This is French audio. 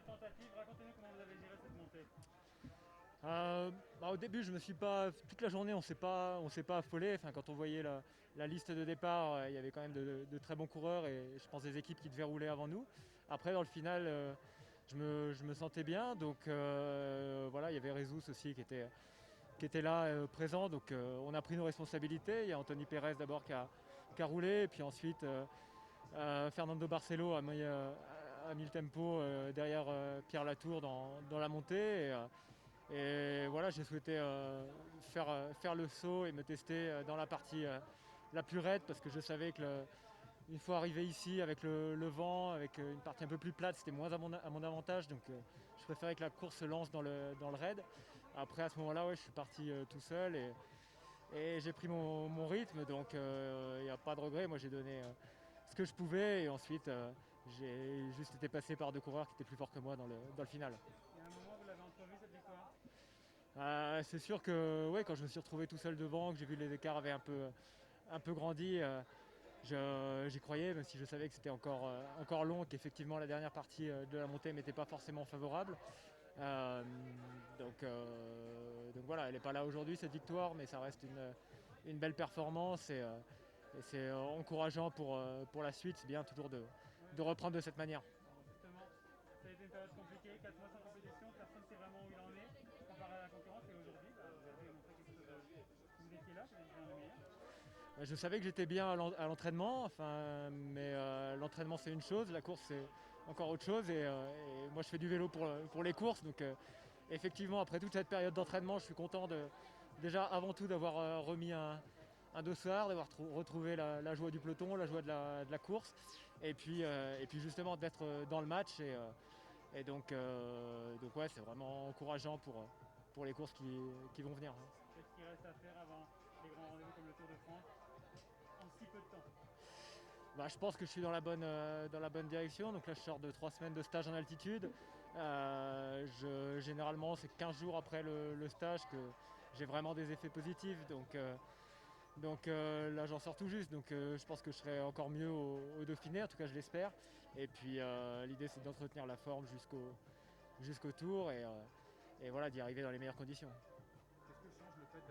belle tentative. Racontez-nous comment vous avez géré cette montée. Au début, je me suis pas toute la journée, on s'est pas affolé. Enfin, quand on voyait la liste de départ, il y avait quand même de très bons coureurs et je pense des équipes qui devaient rouler avant nous. Après, dans le final, je me sentais bien. Donc voilà, il y avait Rezus aussi qui était là présent. Donc on a pris nos responsabilités. Il y a Anthony Pérez d'abord qui a roulé, et puis ensuite Fernando Barcelo a mis le tempo derrière Pierre Latour dans la montée. Et voilà, j'ai souhaité faire le saut et me tester dans la partie la plus raide, parce que je savais que une fois arrivé ici avec le vent, avec une partie un peu plus plate, c'était moins à mon avantage. Donc je préférais que la course se lance dans le raid. Après, à ce moment-là, ouais, je suis parti tout seul et j'ai pris mon rythme. Donc il n'y a pas de regret. Moi, j'ai donné ce que je pouvais, et ensuite j'ai juste été passé par deux coureurs qui étaient plus forts que moi dans le final. Il y a un moment, vous l'avez entrevu cette victoire. C'est sûr que ouais, quand je me suis retrouvé tout seul devant, que j'ai vu les écarts avaient un peu grandi, j'y croyais, même si je savais que c'était encore long, qu'effectivement la dernière partie de la montée m'était pas forcément favorable. Euh, donc voilà, elle n'est pas là aujourd'hui cette victoire, mais ça reste une belle performance, et c'est encourageant pour la suite. C'est bien toujours Oui. de reprendre de cette manière. Justement, ça a été une période compliquée, 4 mois sans compétition, personne ne sait vraiment où il en est comparé à la concurrence. Et aujourd'hui, vous avez montré quelque chose que vous étiez là, vous êtes bien le meilleur. Je savais que j'étais bien à l'entraînement, enfin, mais l'entraînement c'est une chose, la course c'est encore autre chose. Et moi je fais du vélo pour les courses. Donc effectivement, après toute cette période d'entraînement, je suis content déjà avant tout d'avoir remis un dossard, d'avoir retrouvé la joie du peloton, la joie de la course, et puis justement d'être dans le match. Et donc ouais, c'est vraiment encourageant pour les courses qui vont venir. Qu'est-ce qu'il reste à faire avant les grands rendez-vous comme le Tour de France en si peu de temps? Je pense que je suis dans la bonne direction. Donc là, je sors de 3 semaines de stage en altitude. Généralement, c'est 15 jours après le stage que j'ai vraiment des effets positifs. Donc là, j'en sors tout juste. Donc je pense que je serai encore mieux au Dauphiné, en tout cas, je l'espère. Et puis l'idée, c'est d'entretenir la forme jusqu'au tour, et voilà, d'y arriver dans les meilleures conditions.